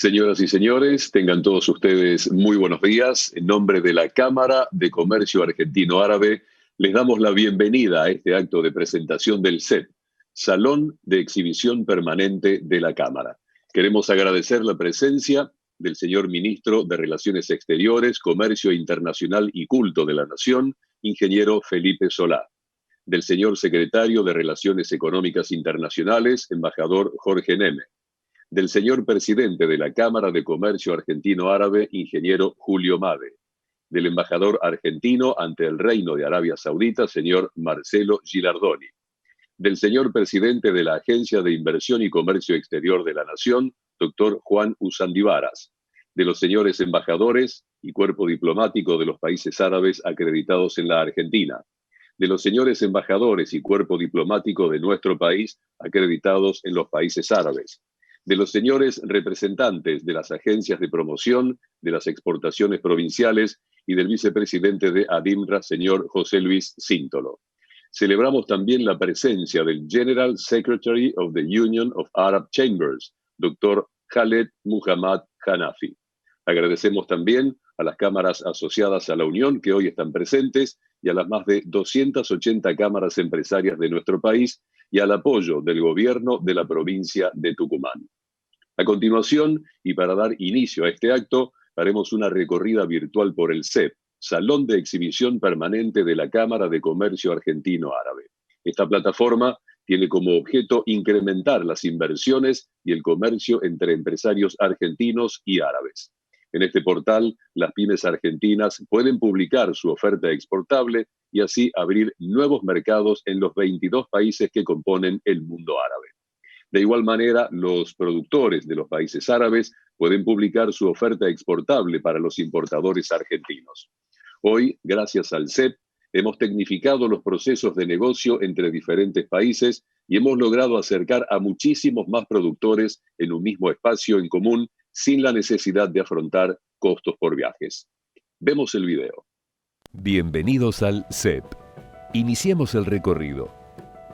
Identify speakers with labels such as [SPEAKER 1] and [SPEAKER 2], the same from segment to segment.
[SPEAKER 1] Señoras y señores, tengan todos ustedes muy buenos días. En nombre de la Cámara de Comercio Argentino-Árabe, les damos la bienvenida a este acto de presentación del SEP, Salón de Exhibición Permanente de la Cámara. Queremos agradecer la presencia del señor Ministro de Relaciones Exteriores, Comercio Internacional y Culto de la Nación, ingeniero Felipe Solá, del señor Secretario de Relaciones Económicas Internacionales, embajador Jorge Neme, del señor Presidente de la Cámara de Comercio Argentino-Árabe, ingeniero Julio Made, del embajador argentino ante el Reino de Arabia Saudita, señor Marcelo Gilardoni, del señor Presidente de la Agencia de Inversión y Comercio Exterior de la Nación, doctor Juan Usandivaras, de los señores embajadores y cuerpo diplomático de los países árabes acreditados en la Argentina, de los señores embajadores y cuerpo diplomático de nuestro país acreditados en los países árabes, de los señores representantes de las agencias de promoción de las exportaciones provinciales y del vicepresidente de ADIMRA, señor José Luis Cíntolo. Celebramos también la presencia del General Secretary of the Union of Arab Chambers, doctor Khaled Muhammad Hanafi. Agradecemos también a las cámaras asociadas a la Unión que hoy están presentes y a las más de 280 cámaras empresarias de nuestro país y al apoyo del gobierno de la provincia de Tucumán. A continuación, y para dar inicio a este acto, haremos una recorrida virtual por el SEP, Salón de Exhibición Permanente de la Cámara de Comercio Argentino-Árabe. Esta plataforma tiene como objeto incrementar las inversiones y el comercio entre empresarios argentinos y árabes. En este portal, las pymes argentinas pueden publicar su oferta exportable y así abrir nuevos mercados en los 22 países que componen el mundo árabe. De igual manera, los productores de los países árabes pueden publicar su oferta exportable para los importadores argentinos. Hoy, gracias al SEP, hemos tecnificado los procesos de negocio entre diferentes países y hemos logrado acercar a muchísimos más productores en un mismo espacio en común sin la necesidad de afrontar costos por viajes. Vemos el video.
[SPEAKER 2] Bienvenidos al SEP. Iniciemos el recorrido.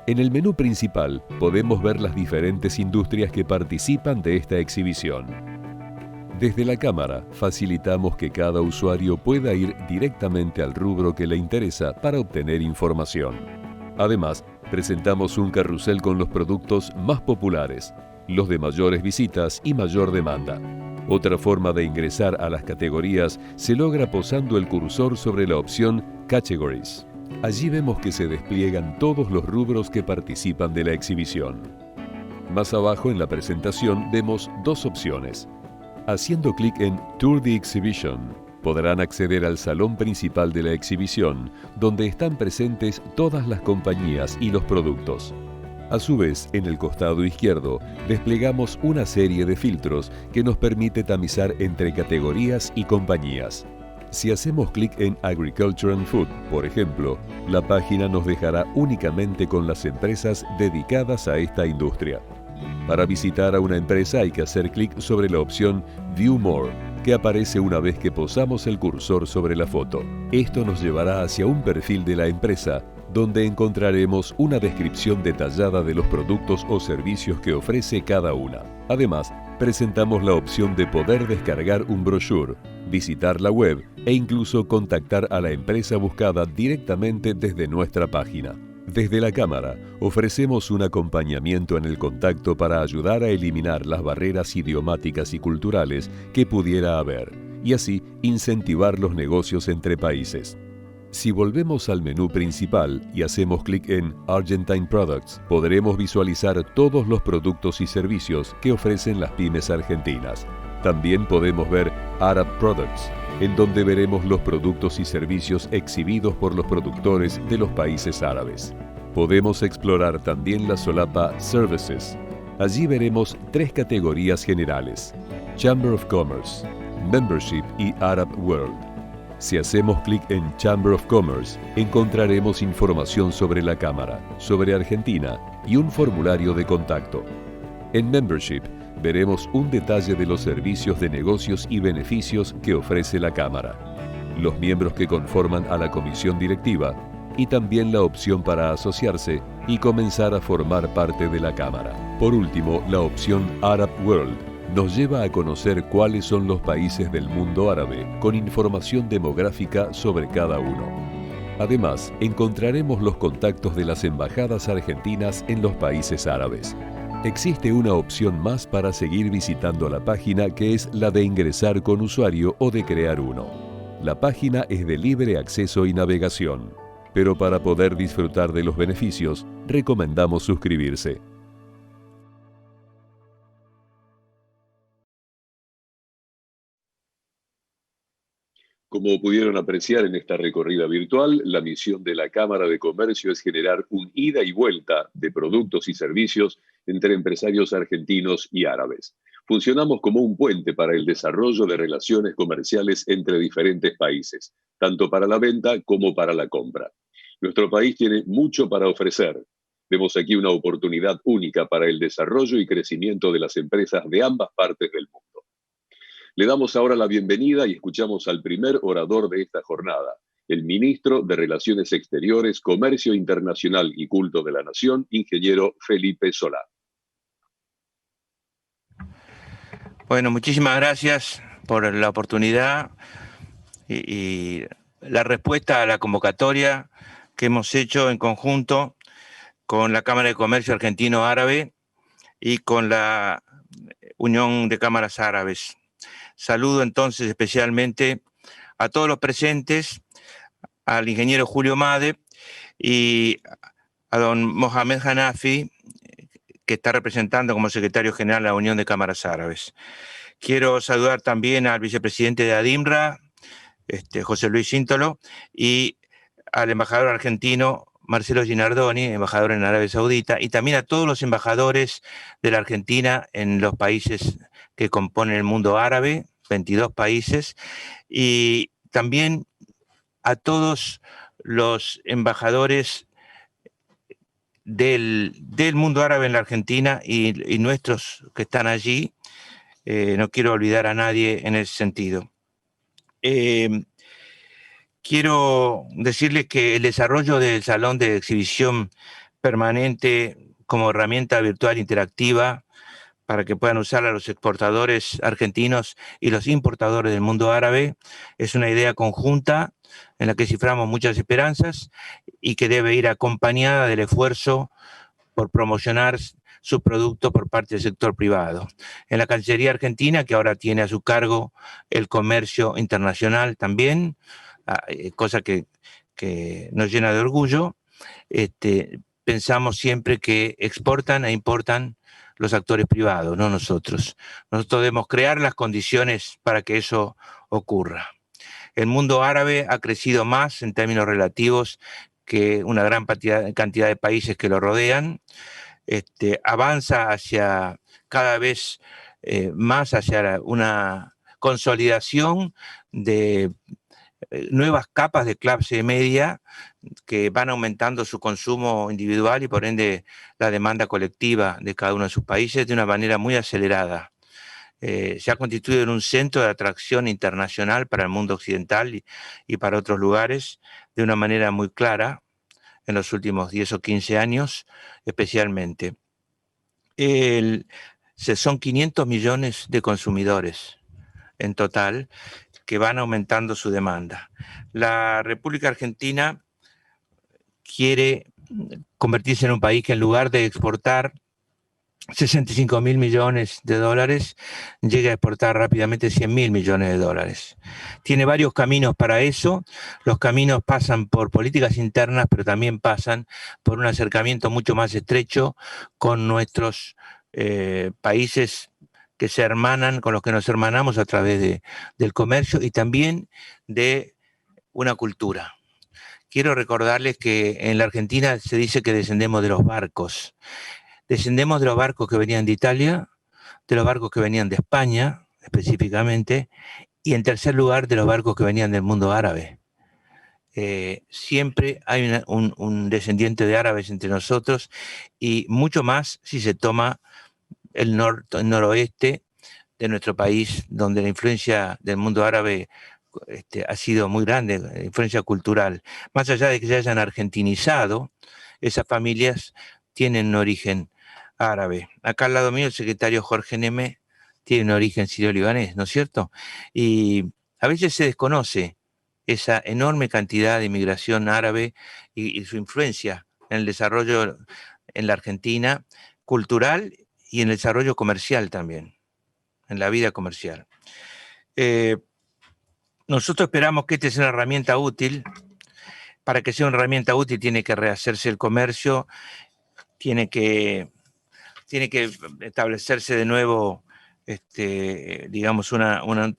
[SPEAKER 2] En el menú principal podemos ver las diferentes industrias que participan de esta exhibición. Desde la cámara facilitamos que cada usuario pueda ir directamente al rubro que le interesa para obtener información. Además, presentamos un carrusel con los productos más populares, los de mayores visitas y mayor demanda. Otra forma de ingresar a las categorías se logra posando el cursor sobre la opción Categories. Allí vemos que se despliegan todos los rubros que participan de la exhibición. Más abajo en la presentación vemos dos opciones. Haciendo clic en Tour the Exhibition, podrán acceder al salón principal de la exhibición, donde están presentes todas las compañías y los productos. A su vez, en el costado izquierdo, desplegamos una serie de filtros que nos permite tamizar entre categorías y compañías. Si hacemos clic en Agriculture and Food, por ejemplo, la página nos dejará únicamente con las empresas dedicadas a esta industria. Para visitar a una empresa hay que hacer clic sobre la opción View More, que aparece una vez que posamos el cursor sobre la foto. Esto nos llevará hacia un perfil de la empresa, donde encontraremos una descripción detallada de los productos o servicios que ofrece cada una. Además, presentamos la opción de poder descargar un brochure, visitar la web e incluso contactar a la empresa buscada directamente desde nuestra página. Desde la cámara, ofrecemos un acompañamiento en el contacto para ayudar a eliminar las barreras idiomáticas y culturales que pudiera haber, y así incentivar los negocios entre países. Si volvemos al menú principal y hacemos clic en Argentine Products, podremos visualizar todos los productos y servicios que ofrecen las pymes argentinas. También podemos ver Arab Products, en donde veremos los productos y servicios exhibidos por los productores de los países árabes. Podemos explorar también la solapa Services. Allí veremos tres categorías generales: Chamber of Commerce, Membership y Arab World. Si hacemos clic en Chamber of Commerce, encontraremos información sobre la Cámara, sobre Argentina y un formulario de contacto. En Membership, veremos un detalle de los servicios de negocios y beneficios que ofrece la Cámara, los miembros que conforman a la comisión directiva y también la opción para asociarse y comenzar a formar parte de la Cámara. Por último, la opción Arab World, nos lleva a conocer cuáles son los países del mundo árabe, con información demográfica sobre cada uno. Además, encontraremos los contactos de las embajadas argentinas en los países árabes. Existe una opción más para seguir visitando la página, que es la de ingresar con usuario o de crear uno. La página es de libre acceso y navegación, pero para poder disfrutar de los beneficios, recomendamos suscribirse.
[SPEAKER 1] Como pudieron apreciar en esta recorrida virtual, la misión de la Cámara de Comercio es generar un ida y vuelta de productos y servicios entre empresarios argentinos y árabes. Funcionamos como un puente para el desarrollo de relaciones comerciales entre diferentes países, tanto para la venta como para la compra. Nuestro país tiene mucho para ofrecer. Vemos aquí una oportunidad única para el desarrollo y crecimiento de las empresas de ambas partes del mundo. Le damos ahora la bienvenida y escuchamos al primer orador de esta jornada, el ministro de Relaciones Exteriores, Comercio Internacional y Culto de la Nación, ingeniero Felipe Solá.
[SPEAKER 3] Bueno, muchísimas gracias por la oportunidad y la respuesta a la convocatoria que hemos hecho en conjunto con la Cámara de Comercio Argentino-Árabe y con la Unión de Cámaras Árabes. Saludo entonces especialmente a todos los presentes, al ingeniero Julio Made y a don Mohamed Hanafi, que está representando como secretario general a la Unión de Cámaras Árabes. Quiero saludar también al vicepresidente de ADIMRA, José Luis Síntolo, y al embajador argentino Marcelo Ginardoni, embajador en Arabia Saudita, y también a todos los embajadores de la Argentina en los países que componen el mundo árabe, 22 países, y también a todos los embajadores del mundo árabe en la Argentina y nuestros que están allí. No quiero olvidar a nadie en ese sentido. Quiero decirles que el desarrollo del Salón de Exhibición Permanente como herramienta virtual interactiva para que puedan usarla los exportadores argentinos y los importadores del mundo árabe es una idea conjunta en la que ciframos muchas esperanzas y que debe ir acompañada del esfuerzo por promocionar su producto por parte del sector privado. En la Cancillería Argentina, que ahora tiene a su cargo el comercio internacional también, cosa que nos llena de orgullo, pensamos siempre que exportan e importan los actores privados, no nosotros. Nosotros debemos crear las condiciones para que eso ocurra. El mundo árabe ha crecido más en términos relativos que una gran cantidad de países que lo rodean. Avanza hacia cada vez más hacia una consolidación de nuevas capas de clase media que van aumentando su consumo individual y por ende la demanda colectiva de cada uno de sus países de una manera muy acelerada. Se ha constituido en un centro de atracción internacional para el mundo occidental y para otros lugares de una manera muy clara en los últimos 10 o 15 años especialmente. Son 500 millones de consumidores en total que van aumentando su demanda. La República Argentina quiere convertirse en un país que en lugar de exportar 65.000 millones de dólares, llegue a exportar rápidamente 100.000 millones de dólares. Tiene varios caminos para eso. Los caminos pasan por políticas internas, pero también pasan por un acercamiento mucho más estrecho con nuestros países que se hermanan, con los que nos hermanamos a través del comercio y también de una cultura. Quiero recordarles que en la Argentina se dice que descendemos de los barcos. Descendemos de los barcos que venían de Italia, de los barcos que venían de España, específicamente, y en tercer lugar, de los barcos que venían del mundo árabe. Siempre hay un descendiente de árabes entre nosotros y mucho más si se toma el noroeste de nuestro país, donde la influencia del mundo árabe ha sido muy grande, la influencia cultural. Más allá de que se hayan argentinizado, esas familias tienen un origen árabe. Acá al lado mío el secretario Jorge Neme tiene un origen sirio-libanés, ¿no es cierto? Y a veces se desconoce esa enorme cantidad de inmigración árabe y su influencia en el desarrollo en la Argentina, cultural y en el desarrollo comercial también, en la vida comercial. Nosotros esperamos que esta sea una herramienta útil. Para que sea una herramienta útil tiene que rehacerse el comercio, tiene que establecerse de nuevo, digamos, un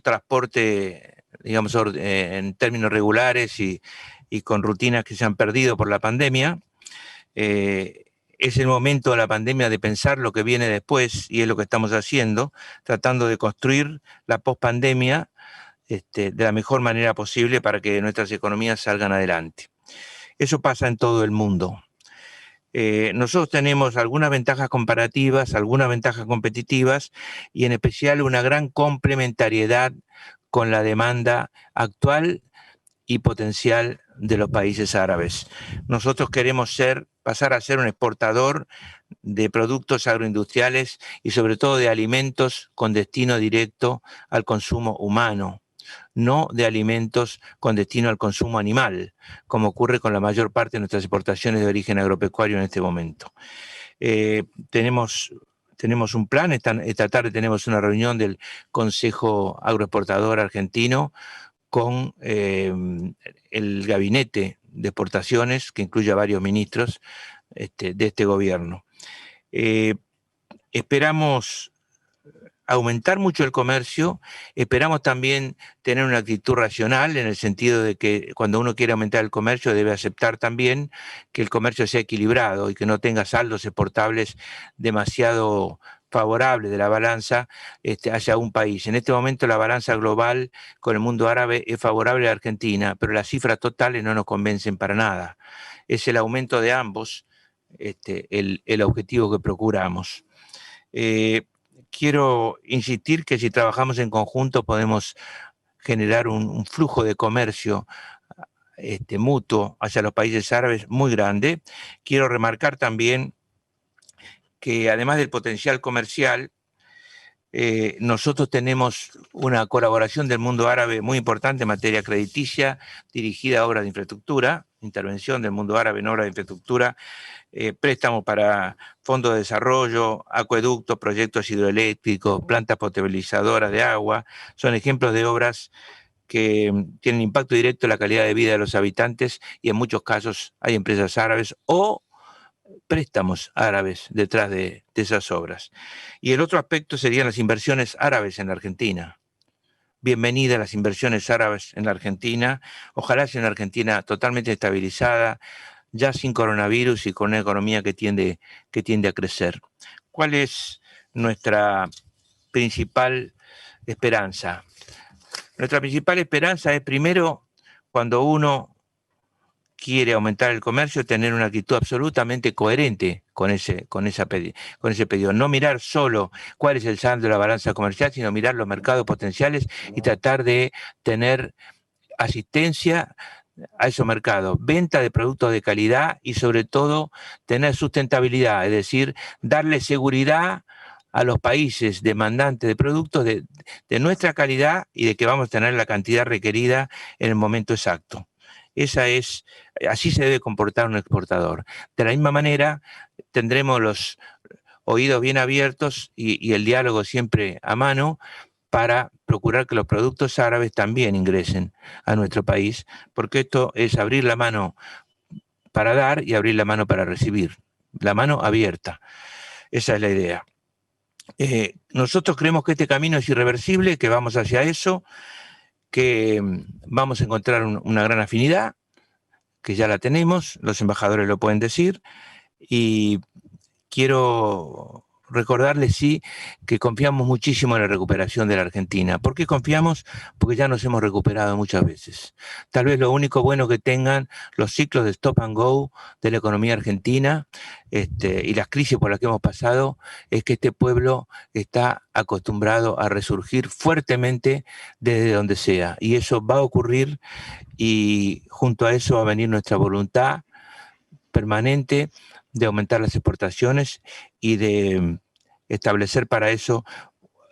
[SPEAKER 3] transporte, digamos, en términos regulares y con rutinas que se han perdido por la pandemia. Es el momento de la pandemia de pensar lo que viene después, y es lo que estamos haciendo, tratando de construir la pospandemia de la mejor manera posible para que nuestras economías salgan adelante. Eso pasa en todo el mundo. Nosotros tenemos algunas ventajas comparativas, algunas ventajas competitivas y en especial una gran complementariedad con la demanda actual y potencial de los países árabes. Nosotros queremos pasar a ser un exportador de productos agroindustriales y sobre todo de alimentos con destino directo al consumo humano, no de alimentos con destino al consumo animal, como ocurre con la mayor parte de nuestras exportaciones de origen agropecuario en este momento. Tenemos un plan, esta tarde tenemos una reunión del Consejo Agroexportador Argentino con el gabinete de exportaciones, que incluye a varios ministros de este gobierno. Esperamos aumentar mucho el comercio, esperamos también tener una actitud racional en el sentido de que cuando uno quiere aumentar el comercio debe aceptar también que el comercio sea equilibrado y que no tenga saldos exportables demasiado favorables de la balanza hacia un país. En este momento la balanza global con el mundo árabe es favorable a Argentina, pero las cifras totales no nos convencen para nada. Es el aumento de ambos el objetivo que procuramos. Quiero insistir que si trabajamos en conjunto podemos generar un flujo de comercio mutuo hacia los países árabes muy grande. Quiero remarcar también que además del potencial comercial, nosotros tenemos una colaboración del mundo árabe muy importante en materia crediticia, dirigida a obras de infraestructura, intervención del mundo árabe en obras de infraestructura, préstamos para fondos de desarrollo, acueductos, proyectos hidroeléctricos, plantas potabilizadoras de agua. Son ejemplos de obras que tienen impacto directo en la calidad de vida de los habitantes y en muchos casos hay empresas árabes o préstamos árabes detrás de esas obras. Y el otro aspecto serían las inversiones árabes en la Argentina. Bienvenidas las inversiones árabes en la Argentina. Ojalá sea una Argentina totalmente estabilizada, ya sin coronavirus y con una economía que tiende a crecer. ¿Cuál es nuestra principal esperanza? Nuestra principal esperanza es, primero, cuando uno quiere aumentar el comercio, tener una actitud absolutamente coherente con ese pedido. No mirar solo cuál es el saldo de la balanza comercial, sino mirar los mercados potenciales y tratar de tener asistencia a esos mercados, venta de productos de calidad y sobre todo tener sustentabilidad, es decir, darle seguridad a los países demandantes de productos de nuestra calidad y de que vamos a tener la cantidad requerida en el momento exacto. Así se debe comportar un exportador. De la misma manera, tendremos los oídos bien abiertos y el diálogo siempre a mano para procurar que los productos árabes también ingresen a nuestro país, porque esto es abrir la mano para dar y abrir la mano para recibir, la mano abierta. Esa es la idea. Nosotros creemos que este camino es irreversible, que vamos hacia eso, que vamos a encontrar una gran afinidad, que ya la tenemos, los embajadores lo pueden decir, y quiero recordarles, sí, que confiamos muchísimo en la recuperación de la Argentina. ¿Por qué confiamos? Porque ya nos hemos recuperado muchas veces. Tal vez lo único bueno que tengan los ciclos de stop and go de la economía argentina y las crisis por las que hemos pasado es que este pueblo está acostumbrado a resurgir fuertemente desde donde sea. Y eso va a ocurrir y junto a eso va a venir nuestra voluntad permanente de aumentar las exportaciones y de establecer para eso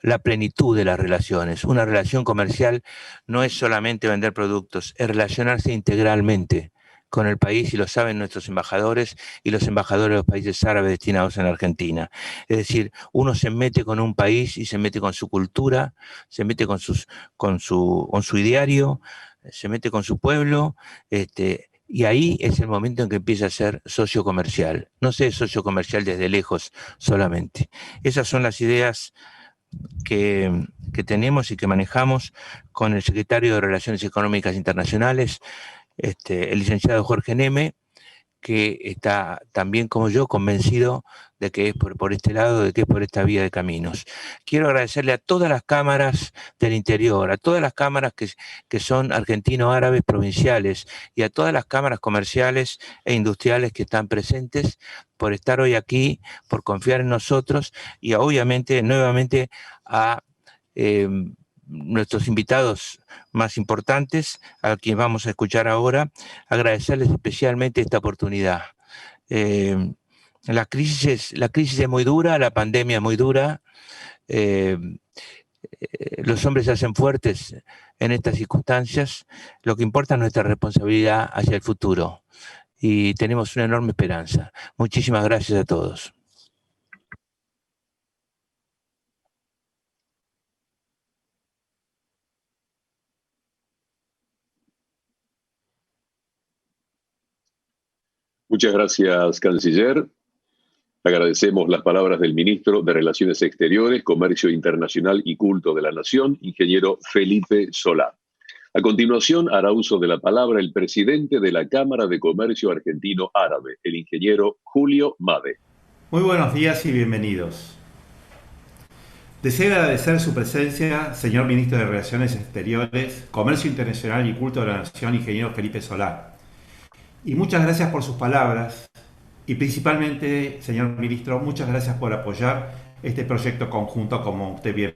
[SPEAKER 3] la plenitud de las relaciones. Una relación comercial no es solamente vender productos, es relacionarse integralmente con el país, y lo saben nuestros embajadores y los embajadores de los países árabes destinados en Argentina. Es decir, uno se mete con un país y se mete con su cultura, se mete con su ideario, se mete con su pueblo, y ahí es el momento en que empieza a ser socio comercial. No sé, socio comercial desde lejos solamente. Esas son las ideas que tenemos y que manejamos con el secretario de Relaciones Económicas Internacionales, el licenciado Jorge Neme, que está también como yo convencido de que es por este lado, de que es por esta vía de caminos. Quiero agradecerle a todas las cámaras del interior, a todas las cámaras que son argentino-árabes provinciales, y a todas las cámaras comerciales e industriales que están presentes, por estar hoy aquí, por confiar en nosotros, y obviamente nuevamente a nuestros invitados más importantes, a quienes vamos a escuchar ahora, agradecerles especialmente esta oportunidad. La crisis es muy dura, la pandemia es muy dura, los hombres se hacen fuertes en estas circunstancias. Lo que importa es nuestra responsabilidad hacia el futuro, y tenemos una enorme esperanza. Muchísimas gracias a todos.
[SPEAKER 1] Muchas gracias, canciller. Agradecemos las palabras del ministro de Relaciones Exteriores, Comercio Internacional y Culto de la Nación, ingeniero Felipe Solá. A continuación, hará uso de la palabra el presidente de la Cámara de Comercio Argentino-Árabe, el ingeniero Julio Made.
[SPEAKER 4] Muy buenos días y bienvenidos. Deseo agradecer su presencia, señor ministro de Relaciones Exteriores, Comercio Internacional y Culto de la Nación, ingeniero Felipe Solá. Y muchas gracias por sus palabras, y principalmente, señor ministro, muchas gracias por apoyar este proyecto conjunto, como usted bien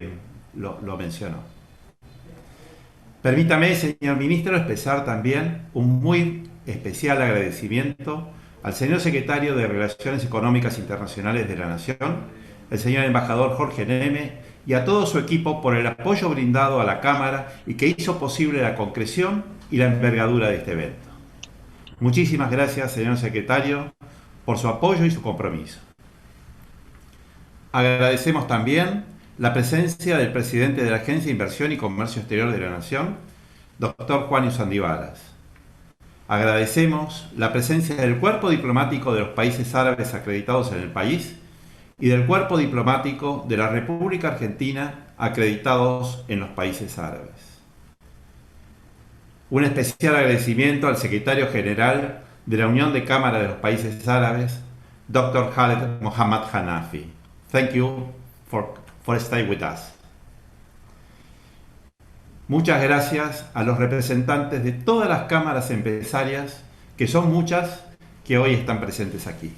[SPEAKER 4] lo mencionó. Permítame, señor ministro, expresar también un muy especial agradecimiento al señor secretario de Relaciones Económicas Internacionales de la Nación, el señor embajador Jorge Neme, y a todo su equipo por el apoyo brindado a la Cámara y que hizo posible la concreción y la envergadura de este evento. Muchísimas gracias, señor secretario, por su apoyo y su compromiso. Agradecemos también la presencia del presidente de la Agencia de Inversión y Comercio Exterior de la Nación, doctor Juan Usandívaras. Agradecemos la presencia del cuerpo diplomático de los países árabes acreditados en el país y del cuerpo diplomático de la República Argentina acreditados en los países árabes. Un especial agradecimiento al secretario general de la Unión de Cámaras de los Países Árabes, Dr. Khaled Mohammad Hanafi. Thank you for staying with us. Muchas gracias a los representantes de todas las cámaras empresarias, que son muchas, que hoy están presentes aquí.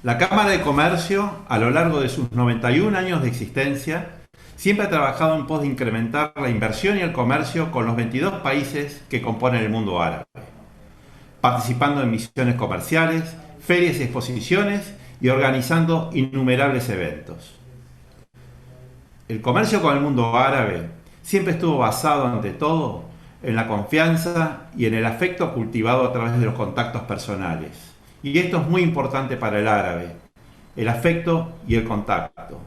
[SPEAKER 4] La Cámara de Comercio, a lo largo de sus 91 años de existencia, siempre ha trabajado en pos de incrementar la inversión y el comercio con los 22 países que componen el mundo árabe, participando en misiones comerciales, ferias y exposiciones y organizando innumerables eventos. El comercio con el mundo árabe siempre estuvo basado, ante todo, en la confianza y en el afecto cultivado a través de los contactos personales. Y esto es muy importante para el árabe, el afecto y el contacto.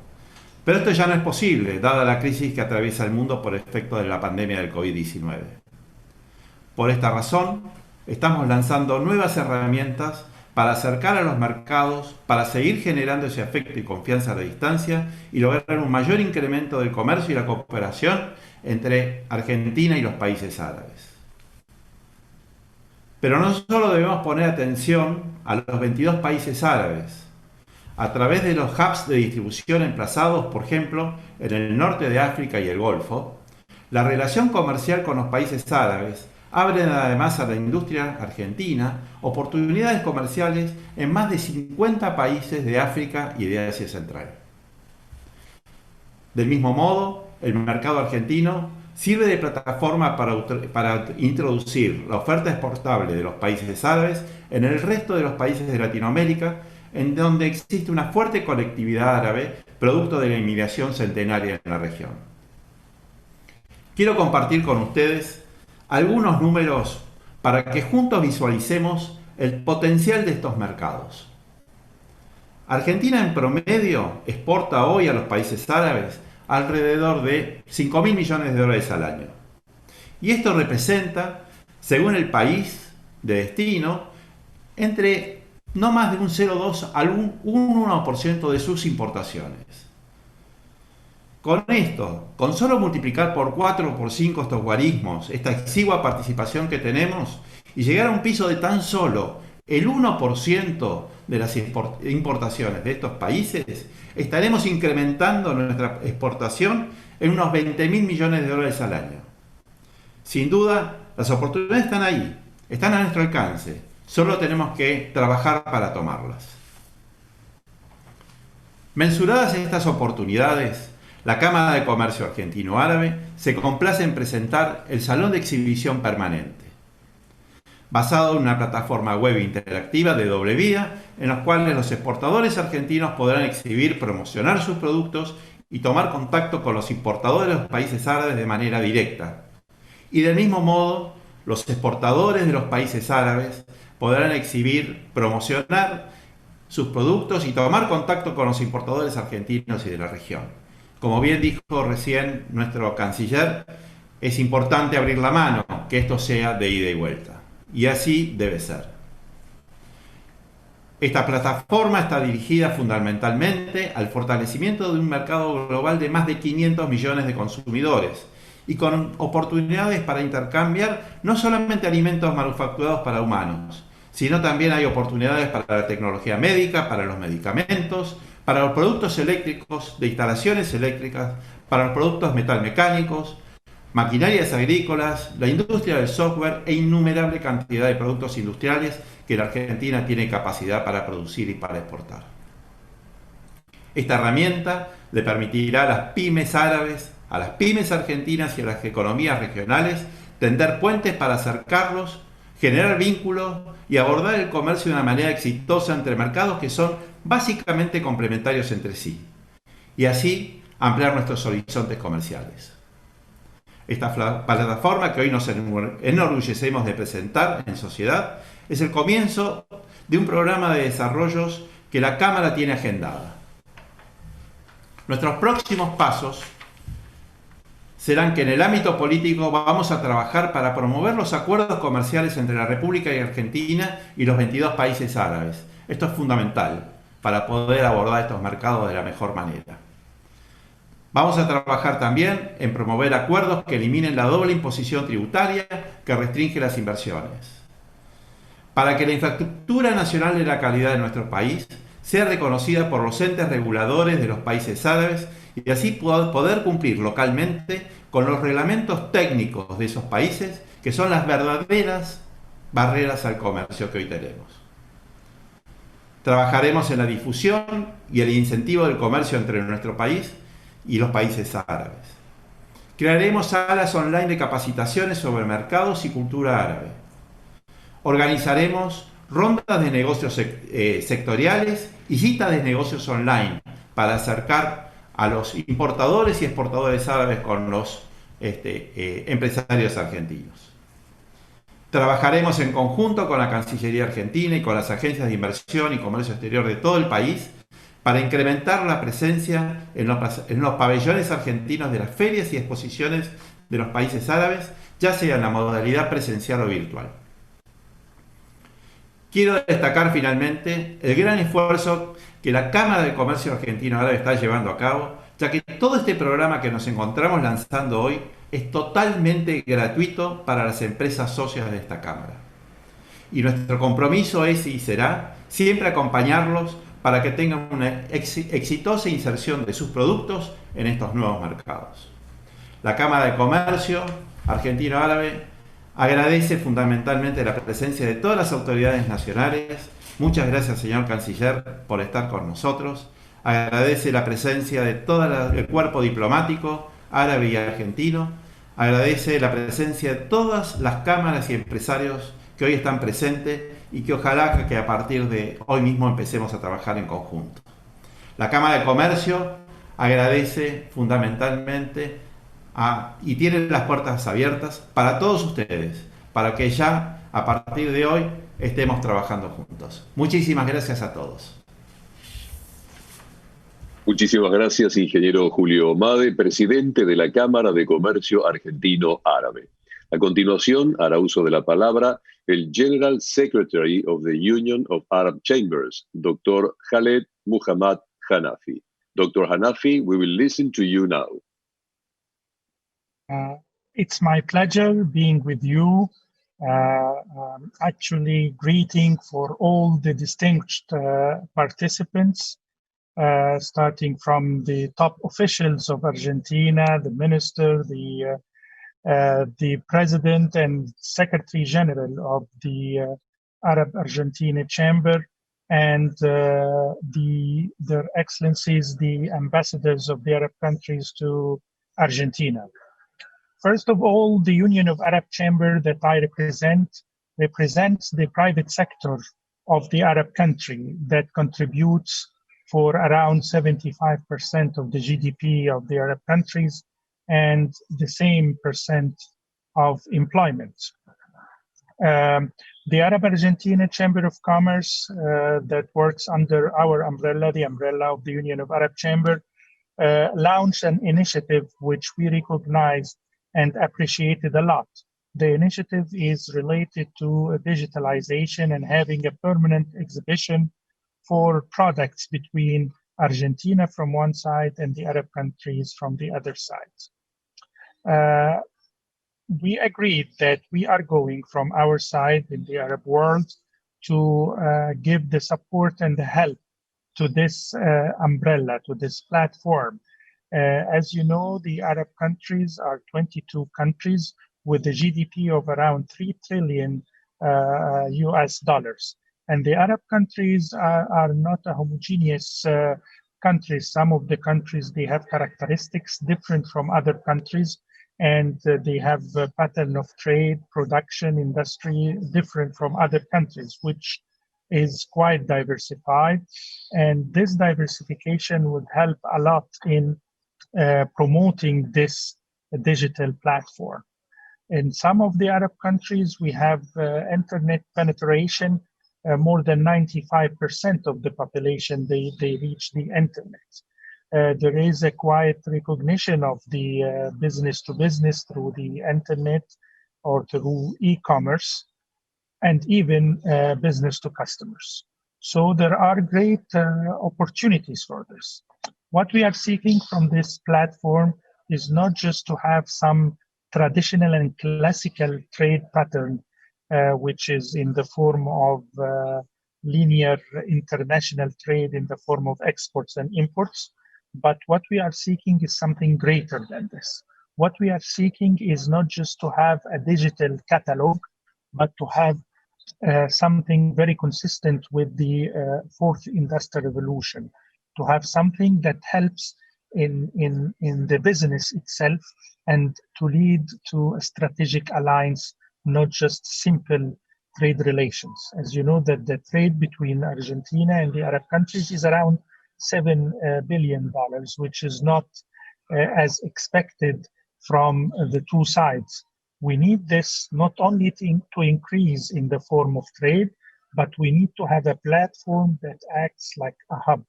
[SPEAKER 4] Pero esto ya no es posible, dada la crisis que atraviesa el mundo por efecto de la pandemia del COVID-19. Por esta razón, estamos lanzando nuevas herramientas para acercar a los mercados, para seguir generando ese afecto y confianza a la distancia y lograr un mayor incremento del comercio y la cooperación entre Argentina y los países árabes. Pero no solo debemos poner atención a los 22 países árabes. A través de los hubs de distribución emplazados, por ejemplo, en el norte de África y el Golfo, la relación comercial con los países árabes abre además a la industria argentina oportunidades comerciales en más de 50 países de África y de Asia Central. Del mismo modo, el mercado argentino sirve de plataforma para introducir la oferta exportable de los países árabes en el resto de los países de Latinoamérica, en donde existe una fuerte colectividad árabe, producto de la inmigración centenaria en la región. Quiero compartir con ustedes algunos números para que juntos visualicemos el potencial de estos mercados. Argentina en promedio exporta hoy a los países árabes alrededor de 5.000 millones de dólares al año. Y esto representa, según el país de destino, entre no más de un 0,2 al un 1% de sus importaciones. Con esto, con solo multiplicar por 4 o por 5 estos guarismos, esta exigua participación que tenemos, y llegar a un piso de tan solo el 1% de las importaciones de estos países, estaremos incrementando nuestra exportación en unos 20.000 millones de dólares al año. Sin duda, las oportunidades están ahí, están a nuestro alcance, solo tenemos que trabajar para tomarlas. Mensuradas estas oportunidades, la Cámara de Comercio Argentino-Árabe se complace en presentar el Salón de Exhibición Permanente, basado en una plataforma web interactiva de doble vía, en los cuales los exportadores argentinos podrán exhibir, promocionar sus productos y tomar contacto con los importadores de los países árabes de manera directa. Y del mismo modo, los exportadores de los países árabes podrán exhibir, promocionar sus productos y tomar contacto con los importadores argentinos y de la región. Como bien dijo recién nuestro canciller, es importante abrir la mano, que esto sea de ida y vuelta. Y así debe ser. Esta plataforma está dirigida fundamentalmente al fortalecimiento de un mercado global de más de 500 millones de consumidores y con oportunidades para intercambiar no solamente alimentos manufacturados para humanos, sino también hay oportunidades para la tecnología médica, para los medicamentos, para los productos eléctricos, de instalaciones eléctricas, para los productos metalmecánicos, maquinarias agrícolas, la industria del software e innumerable cantidad de productos industriales que la Argentina tiene capacidad para producir y para exportar. Esta herramienta le permitirá a las pymes árabes, a las pymes argentinas y a las economías regionales tender puentes para acercarlos, generar vínculos y abordar el comercio de una manera exitosa entre mercados que son básicamente complementarios entre sí, y así ampliar nuestros horizontes comerciales. Esta plataforma que hoy nos enorgullecemos de presentar en sociedad es el comienzo de un programa de desarrollos que la Cámara tiene agendada. Nuestros próximos pasos serán que en el ámbito político vamos a trabajar para promover los acuerdos comerciales entre la República y Argentina y los 22 países árabes. Esto es fundamental para poder abordar estos mercados de la mejor manera. Vamos a trabajar también en promover acuerdos que eliminen la doble imposición tributaria que restringe las inversiones, para que la infraestructura nacional de la calidad de nuestro país sea reconocida por los entes reguladores de los países árabes y así poder cumplir localmente con los reglamentos técnicos de esos países, que son las verdaderas barreras al comercio que hoy tenemos. Trabajaremos en la difusión y el incentivo del comercio entre nuestro país y los países árabes. Crearemos salas online de capacitaciones sobre mercados y cultura árabe. Organizaremos rondas de negocios sectoriales y citas de negocios online para acercar a los importadores y exportadores árabes con los empresarios argentinos. Trabajaremos en conjunto con la Cancillería Argentina y con las agencias de inversión y comercio exterior de todo el país para incrementar la presencia en los pabellones argentinos de las ferias y exposiciones de los países árabes, ya sea en la modalidad presencial o virtual. Quiero destacar finalmente el gran esfuerzo que la Cámara de Comercio Argentino-Árabe está llevando a cabo, ya que todo este programa que nos encontramos lanzando hoy es totalmente gratuito para las empresas socias de esta Cámara. Y nuestro compromiso es y será siempre acompañarlos para que tengan una exitosa inserción de sus productos en estos nuevos mercados. La Cámara de Comercio Argentino-Árabe agradece fundamentalmente la presencia de todas las autoridades nacionales. Muchas gracias, señor Canciller, por estar con nosotros. Agradece la presencia de todo el cuerpo diplomático árabe y argentino. Agradece la presencia de todas las cámaras y empresarios que hoy están presentes y que ojalá que a partir de hoy mismo empecemos a trabajar en conjunto. La Cámara de Comercio agradece fundamentalmente y tiene las puertas abiertas para todos ustedes, para que ya a partir de hoy estemos trabajando juntos. Muchísimas gracias a todos.
[SPEAKER 1] Muchísimas gracias, ingeniero Julio Made, presidente de la Cámara de Comercio Argentino-Árabe. A continuación, hará uso de la palabra el General Secretary of the Union of Arab Chambers, Dr. Khaled Muhammad Hanafi. Dr. Hanafi, we will listen to you now.
[SPEAKER 5] It's my pleasure being with you. Actually, greeting for all the distinguished participants, starting from the top officials of Argentina, the minister, the president and secretary general of the Arab Argentina Chamber, and their excellencies, the ambassadors of the Arab countries to Argentina. First of all, the Union of Arab Chamber that I represents the private sector of the Arab country that contributes for around 75% of the GDP of the Arab countries and the same percent of employment. The Arab Argentina Chamber of Commerce that works under our umbrella, the umbrella of the Union of Arab Chamber, launched an initiative which we recognized and appreciated a lot. The initiative is related to digitalization and having a permanent exhibition for products between Argentina from one side and the Arab countries from the other side. We agreed that we are going from our side in the Arab world to give the support and the help to this umbrella, to this platform. As you know, the Arab countries are 22 countries with a GDP of around 3 trillion US dollars. And the Arab countries are not a homogeneous countries. Some of the countries, they have characteristics different from other countries, and they have a pattern of trade, production, industry different from other countries, which is quite diversified. And this diversification would help a lot in promoting this digital platform. In some of the Arab countries, we have internet penetration. More than 95% of the population, they reach the internet. There is a quiet recognition of the business to business through the internet or through e-commerce, and even business to customers. So there are great opportunities for this. What we are seeking from this platform is not just to have some traditional and classical trade pattern, which is in the form of linear international trade in the form of exports and imports. But what we are seeking is something greater than this. What we are seeking is not just to have a digital catalog, but to have something very consistent with the fourth industrial revolution, to have something that helps in the business itself and to lead to a strategic alliance, not just simple trade relations. As you know, that the trade between Argentina and the Arab countries is around $7 billion, which is not as expected from the two sides. We need this not only to increase in the form of trade, but we need to have a platform that acts like a hub.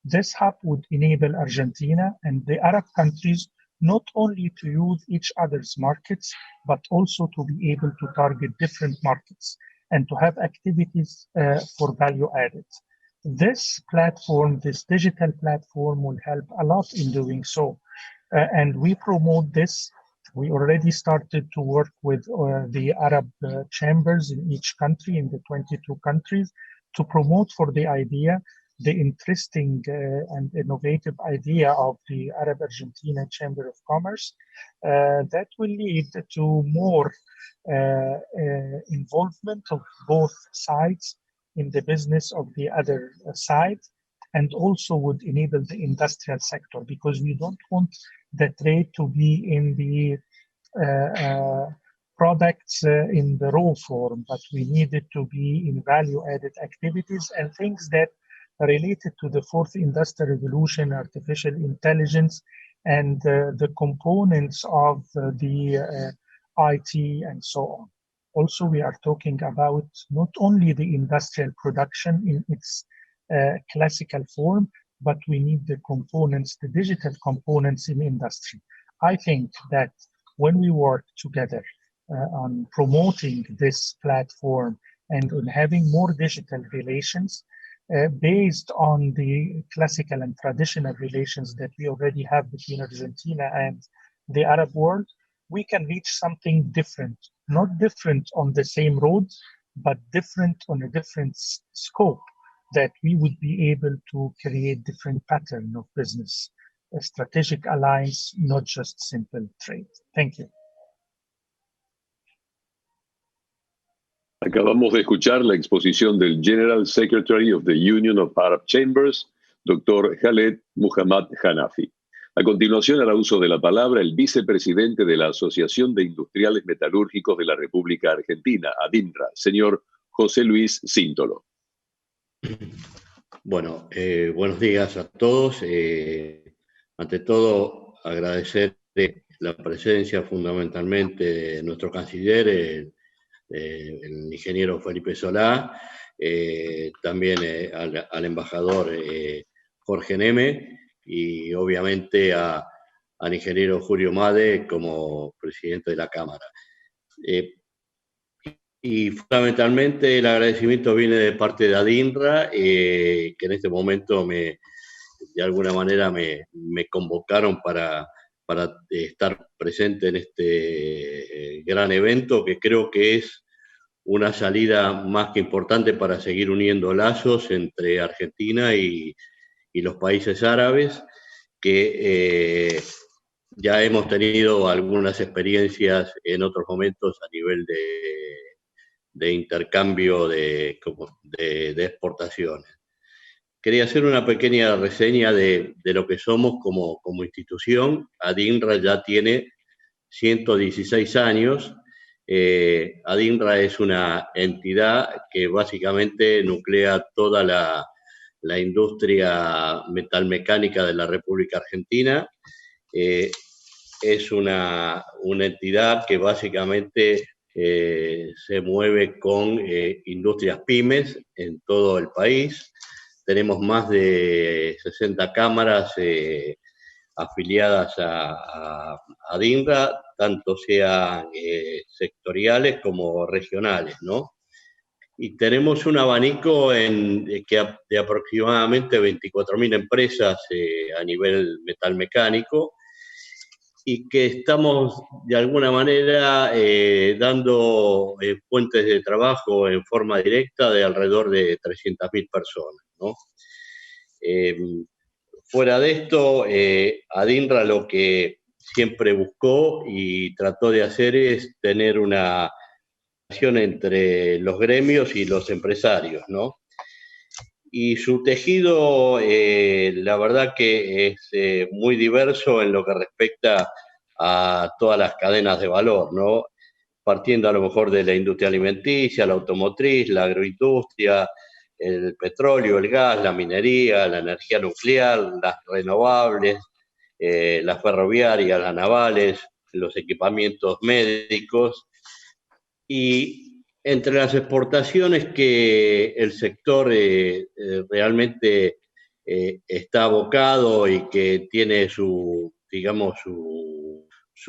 [SPEAKER 5] This hub would enable Argentina and the Arab countries not only to use each other's markets, but also to be able to target different markets and to have activities for value added. This platform, this digital platform, will help a lot in doing so. And we promote this. We already started to work with the Arab chambers in each country, in the 22 countries, to promote for the idea, the interesting and innovative idea of the Arab Argentina Chamber of Commerce that will lead to more involvement of both sides in the business of the other side, and also would enable the industrial sector, because we don't want the trade to be in the products in the raw form, but we need it to be in value-added activities and things that are related to the fourth industrial revolution, artificial intelligence, and the components of the IT and so on. Also, we are talking about not only the industrial production in its classical form, but we need the components, the digital components in industry. I think that when we work together on promoting this platform and on having more digital relations, based on the classical and traditional relations that we already have between Argentina and the Arab world, we can reach something different, not different on the same road, but different on a different scope, that we would be able to create different pattern of business, a strategic alliance, not just simple trade. Thank you.
[SPEAKER 1] Acabamos de escuchar la exposición del General Secretary of the Union of Arab Chambers, Dr. Khaled Muhammad Hanafi. A continuación hará uso de la palabra el vicepresidente de la Asociación de Industriales Metalúrgicos de la República Argentina, ADINRA, señor José Luis Síntolo.
[SPEAKER 6] Bueno, buenos días a todos. Ante todo, agradecer la presencia fundamentalmente de nuestro canciller, el ingeniero Felipe Solá, también al embajador Jorge Neme, y obviamente al ingeniero Julio Made como presidente de la Cámara. Y fundamentalmente el agradecimiento viene de parte de ADINRA, que en este momento de alguna manera me convocaron para estar presente en este gran evento, que creo que es una salida más que importante para seguir uniendo lazos entre Argentina y los países árabes, que ya hemos tenido algunas experiencias en otros momentos a nivel de intercambio de exportaciones. Quería hacer una pequeña reseña de lo que somos como institución. ADINRA ya tiene 116 años. ADINRA es una entidad que básicamente nuclea toda la industria metalmecánica de la República Argentina. Es una entidad que básicamente se mueve con industrias pymes en todo el país. Tenemos más de 60 cámaras afiliadas a ADINRA, tanto sean sectoriales como regionales, ¿no? Y tenemos un abanico de aproximadamente 24.000 empresas a nivel metalmecánico, y que estamos de alguna manera dando fuentes de trabajo en forma directa de alrededor de 300.000 personas, ¿no? Fuera de esto, ADINRA lo que siempre buscó y trató de hacer es tener una relación entre los gremios y los empresarios, ¿no? Y su tejido, la verdad que es muy diverso en lo que respecta a todas las cadenas de valor, ¿no? Partiendo a lo mejor de la industria alimenticia, la automotriz, la agroindustria, el petróleo, el gas, la minería, la energía nuclear, las renovables, las ferroviarias, las navales, los equipamientos médicos. Y entre las exportaciones que el sector realmente está abocado y que tiene su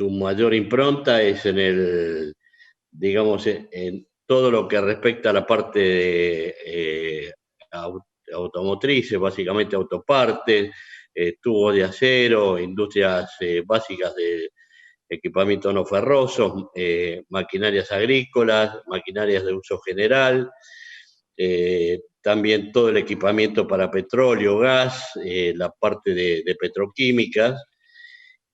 [SPEAKER 6] mayor impronta es en todo lo que respecta a la parte de automotrices, básicamente autopartes, tubos de acero, industrias básicas de equipamientos no ferrosos, maquinarias agrícolas, maquinarias de uso general, también todo el equipamiento para petróleo, gas, la parte de petroquímicas.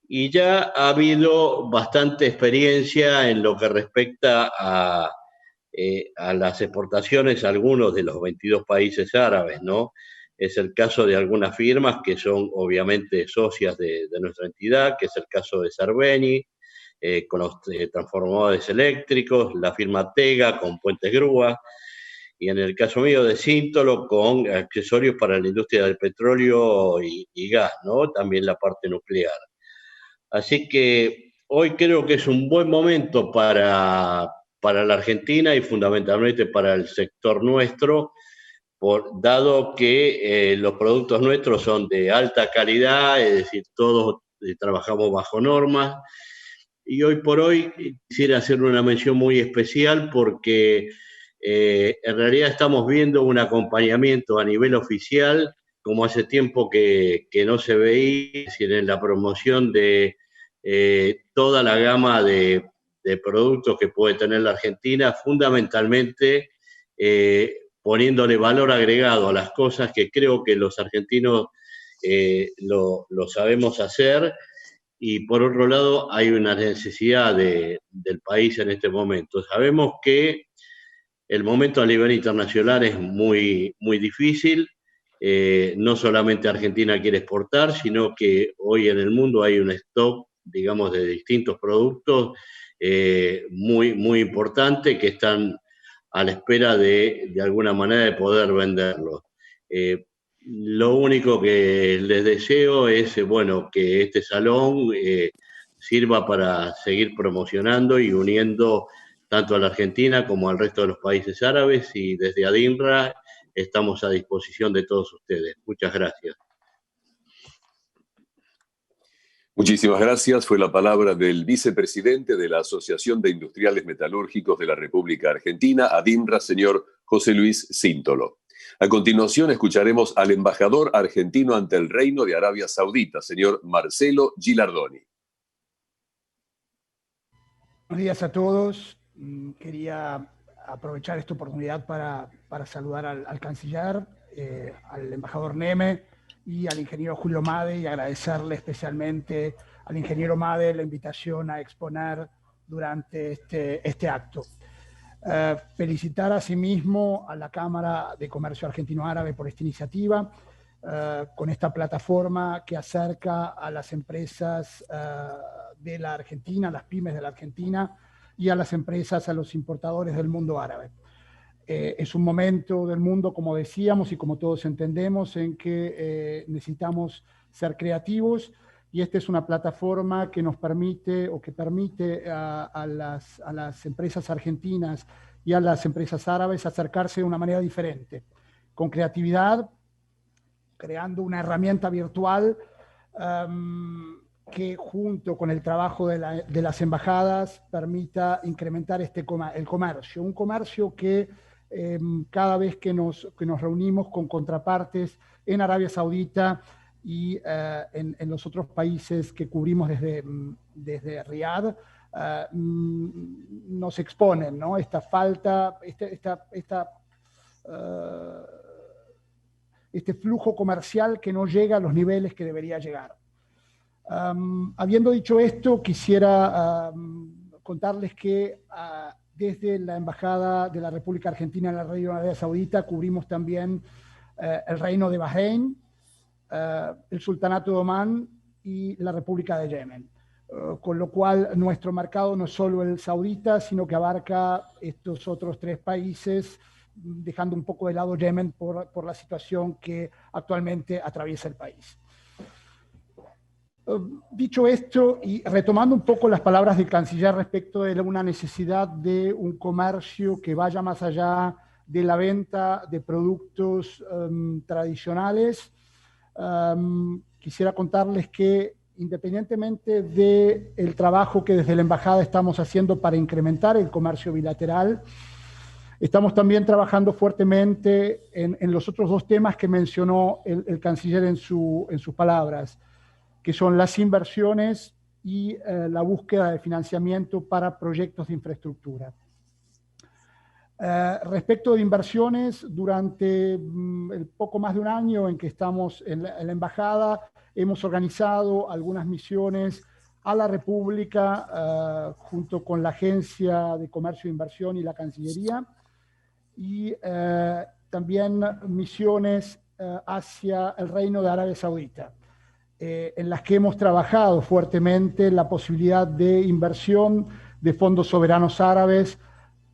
[SPEAKER 6] Y ya ha habido bastante experiencia en lo que respecta a las exportaciones a algunos de los 22 países árabes, ¿no? Es el caso de algunas firmas que son obviamente socias de nuestra entidad, que es el caso de Cerveni, con los transformadores eléctricos, la firma Tega con puentes grúa, y en el caso mío de Síntolo con accesorios para la industria del petróleo y gas, ¿no? También la parte nuclear. Así que hoy creo que es un buen momento para la Argentina y fundamentalmente para el sector nuestro, dado que los productos nuestros son de alta calidad, es decir, todos trabajamos bajo normas. Y hoy por hoy quisiera hacer una mención muy especial porque en realidad estamos viendo un acompañamiento a nivel oficial, como hace tiempo que no se veía, es decir, en la promoción de toda la gama de productos que puede tener la Argentina, fundamentalmente poniéndole valor agregado a las cosas que creo que los argentinos lo sabemos hacer. Y por otro lado, hay una necesidad del país en este momento. Sabemos que el momento a nivel internacional es muy, muy difícil. No solamente Argentina quiere exportar, sino que hoy en el mundo hay un stock, digamos, de distintos productos muy, muy importante que están a la espera de alguna manera de poder venderlos. Lo único que les deseo es, bueno, que este salón sirva para seguir promocionando y uniendo tanto a la Argentina como al resto de los países árabes, y desde ADINRA estamos a disposición de todos ustedes. Muchas gracias.
[SPEAKER 1] Muchísimas gracias. Fue la palabra del vicepresidente de la Asociación de Industriales Metalúrgicos de la República Argentina, ADINRA, señor José Luis Síntolo. A continuación escucharemos al embajador argentino ante el Reino de Arabia Saudita, señor Marcelo Gilardoni.
[SPEAKER 7] Buenos días a todos. Quería aprovechar esta oportunidad para saludar al canciller, al embajador Neme y al ingeniero Julio Made, y agradecerle especialmente al ingeniero Made la invitación a exponer durante este acto. Felicitar asimismo a la Cámara de Comercio Argentino-Árabe por esta iniciativa, con esta plataforma que acerca a las empresas de la Argentina, a las pymes de la Argentina, y a las empresas, a los importadores del mundo árabe. Es un momento del mundo, como decíamos y como todos entendemos, en que necesitamos ser creativos, y esta es una plataforma que nos permite, o que permite a las empresas argentinas y a las empresas árabes acercarse de una manera diferente, con creatividad, creando una herramienta virtual que junto con el trabajo de las embajadas permita incrementar el comercio. Un comercio que cada vez que nos reunimos con contrapartes en Arabia Saudita y en los otros países que cubrimos desde Riad, nos exponen, ¿no? Esta falta, este flujo comercial que no llega a los niveles que debería llegar. Habiendo dicho esto, quisiera contarles que desde la Embajada de la República Argentina en la Reino de Arabia Saudita cubrimos también el Reino de Bahrein, el Sultanato de Omán y la República de Yemen. Con lo cual nuestro mercado no es solo el saudita, sino que abarca estos otros 3 países, dejando un poco de lado Yemen por la situación que actualmente atraviesa el país. Dicho esto, y retomando un poco las palabras del canciller respecto de una necesidad de un comercio que vaya más allá de la venta de productos tradicionales, quisiera contarles que independientemente del trabajo que desde la Embajada estamos haciendo para incrementar el comercio bilateral, estamos también trabajando fuertemente en los otros 2 temas que mencionó el canciller en sus palabras, que son las inversiones y la búsqueda de financiamiento para proyectos de infraestructura. Respecto de inversiones, durante el poco más de un año en que estamos en la Embajada, hemos organizado algunas misiones a la República junto con la Agencia de Comercio e Inversión y la Cancillería, y también misiones hacia el Reino de Arabia Saudita. en las que hemos trabajado fuertemente la posibilidad de inversión de fondos soberanos árabes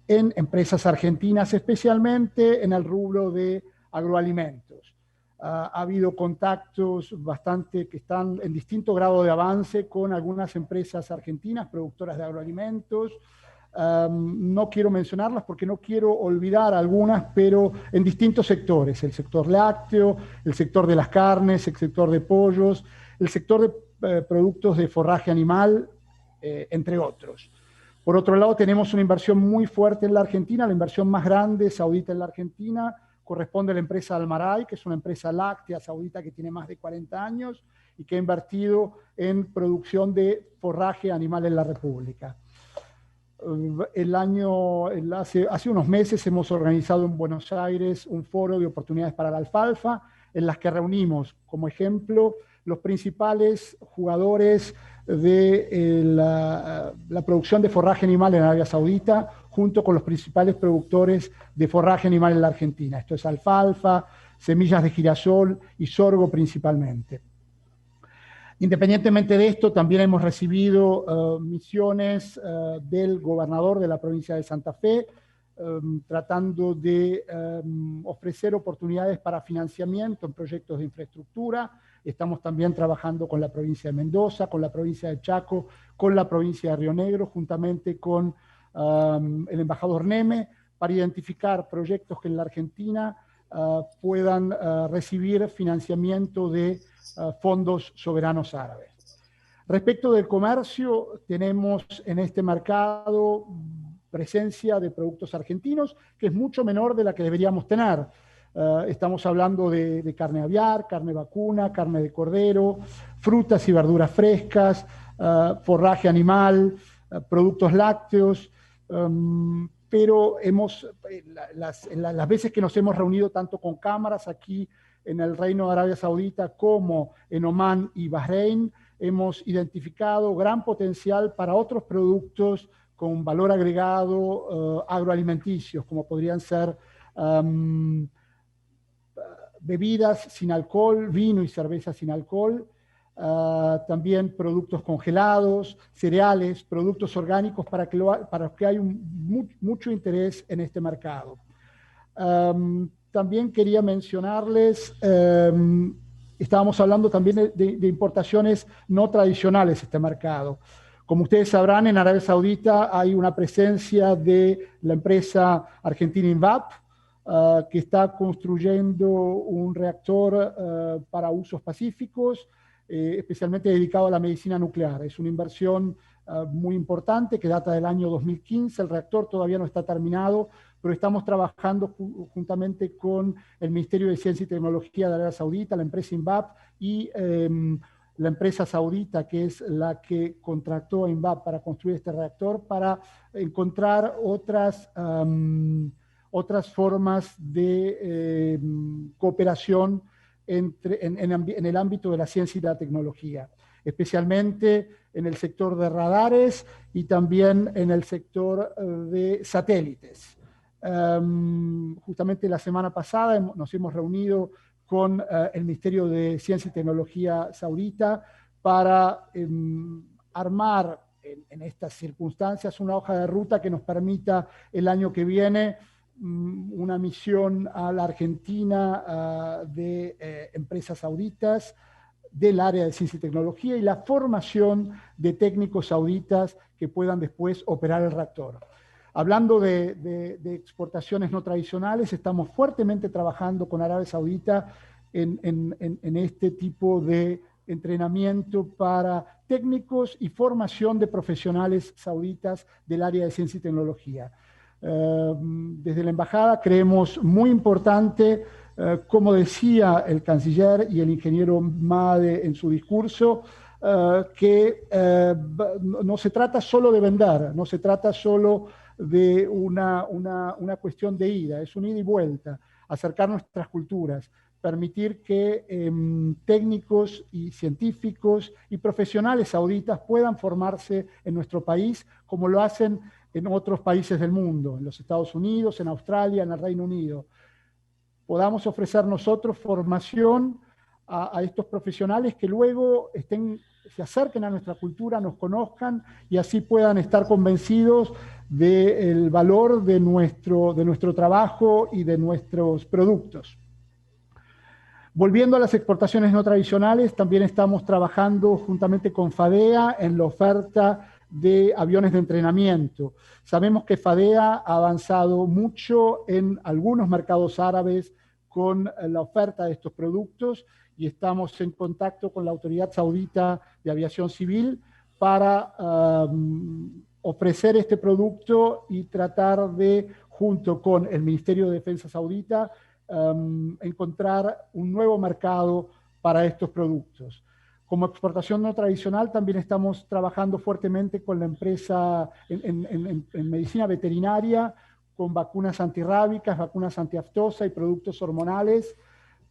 [SPEAKER 7] en empresas argentinas, especialmente en el rubro de agroalimentos. Ha habido contactos bastante que están en distinto grado de avance con algunas empresas argentinas, productoras de agroalimentos. No quiero mencionarlas porque no quiero olvidar algunas, pero en distintos sectores: el sector lácteo, el sector de las carnes, el sector de pollos, el sector de productos de forraje animal, entre otros. Por otro lado, tenemos una inversión muy fuerte en la Argentina. La inversión más grande saudita en la Argentina corresponde a la empresa Almarai, que es una empresa láctea saudita que tiene más de 40 años y que ha invertido en producción de forraje animal en la República. Hace unos meses hemos organizado en Buenos Aires un foro de oportunidades para la alfalfa, en las que reunimos, como ejemplo, los principales jugadores de la producción de forraje animal en Arabia Saudita, junto con los principales productores de forraje animal en la Argentina. Esto es alfalfa, semillas de girasol y sorgo principalmente. Independientemente de esto, también hemos recibido misiones del gobernador de la provincia de Santa Fe, tratando de ofrecer oportunidades para financiamiento en proyectos de infraestructura. Estamos también trabajando con la provincia de Mendoza, con la provincia de Chaco, con la provincia de Río Negro, juntamente con el embajador Neme, para identificar proyectos que en la Argentina puedan recibir financiamiento de fondos soberanos árabes. Respecto del comercio, tenemos en este mercado presencia de productos argentinos, que es mucho menor de la que deberíamos tener. Estamos hablando de carne aviar, carne vacuna, carne de cordero, frutas y verduras frescas, forraje animal, productos lácteos, pero las veces que nos hemos reunido tanto con cámaras aquí en el Reino de Arabia Saudita como en Omán y Bahrein, hemos identificado gran potencial para otros productos con valor agregado agroalimenticios, como podrían ser bebidas sin alcohol, vino y cerveza sin alcohol, también productos congelados, cereales, productos orgánicos, para que haya mucho interés en este mercado. También quería mencionarles, estábamos hablando también de importaciones no tradicionales a este mercado. Como ustedes sabrán, en Arabia Saudita hay una presencia de la empresa argentina INVAP, que está construyendo un reactor para usos pacíficos, especialmente dedicado a la medicina nuclear. Es una inversión muy importante que data del año 2015. El reactor todavía no está terminado, pero estamos trabajando juntamente con el Ministerio de Ciencia y Tecnología de Arabia Saudita, la empresa INVAP y la empresa saudita, que es la que contrató a INVAP para construir este reactor, para encontrar otras formas de cooperación en el ámbito de la ciencia y la tecnología, especialmente en el sector de radares y también en el sector de satélites. Justamente la semana pasada nos hemos reunido con el Ministerio de Ciencia y Tecnología saudita para armar en estas circunstancias una hoja de ruta que nos permita el año que viene una misión a la Argentina de empresas sauditas del área de ciencia y tecnología y la formación de técnicos sauditas que puedan después operar el reactor. Hablando de exportaciones no tradicionales, estamos fuertemente trabajando con Arabia Saudita en este tipo de entrenamiento para técnicos y formación de profesionales sauditas del área de ciencia y tecnología. Desde la embajada creemos muy importante, como decía el canciller y el ingeniero Made en su discurso, que no se trata solo de vender, no se trata solo de una cuestión de ida, es un ida y vuelta, acercar nuestras culturas, permitir que técnicos y científicos y profesionales sauditas puedan formarse en nuestro país como lo hacen en otros países del mundo, en los Estados Unidos, en Australia, en el Reino Unido. Podamos ofrecer nosotros formación a estos profesionales que luego se acerquen a nuestra cultura, nos conozcan y así puedan estar convencidos del valor de nuestro trabajo y de nuestros productos. Volviendo a las exportaciones no tradicionales, también estamos trabajando juntamente con FADEA en la oferta de aviones de entrenamiento. Sabemos que FADEA ha avanzado mucho en algunos mercados árabes con la oferta de estos productos y estamos en contacto con la Autoridad Saudita de Aviación Civil para ofrecer este producto y tratar de, junto con el Ministerio de Defensa Saudita, encontrar un nuevo mercado para estos productos. Como exportación no tradicional, también estamos trabajando fuertemente con la empresa en medicina veterinaria, con vacunas antirrábicas, vacunas antiaftosa y productos hormonales,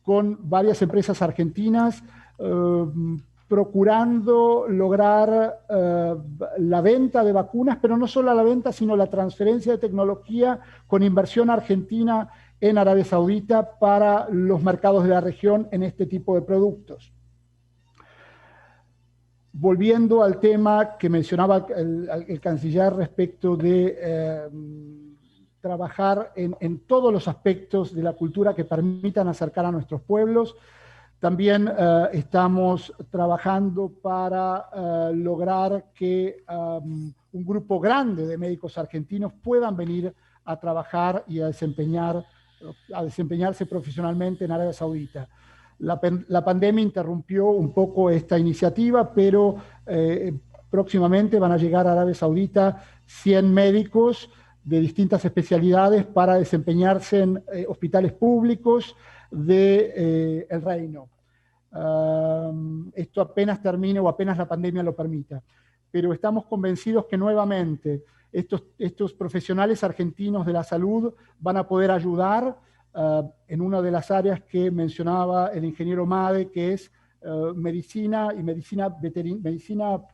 [SPEAKER 7] con varias empresas argentinas, procurando lograr la venta de vacunas, pero no solo la venta, sino la transferencia de tecnología con inversión argentina en Arabia Saudita para los mercados de la región en este tipo de productos. Volviendo al tema que mencionaba el canciller respecto de trabajar en todos los aspectos de la cultura que permitan acercar a nuestros pueblos, también estamos trabajando para lograr que un grupo grande de médicos argentinos puedan venir a trabajar y a desempeñarse profesionalmente en Arabia Saudita. La pandemia interrumpió un poco esta iniciativa, pero próximamente van a llegar a Arabia Saudita 100 médicos de distintas especialidades para desempeñarse en hospitales públicos del reino. Esto apenas termine o apenas la pandemia lo permita. Pero estamos convencidos que nuevamente estos profesionales argentinos de la salud van a poder ayudar en una de las áreas que mencionaba el ingeniero Made, que es medicina y medicina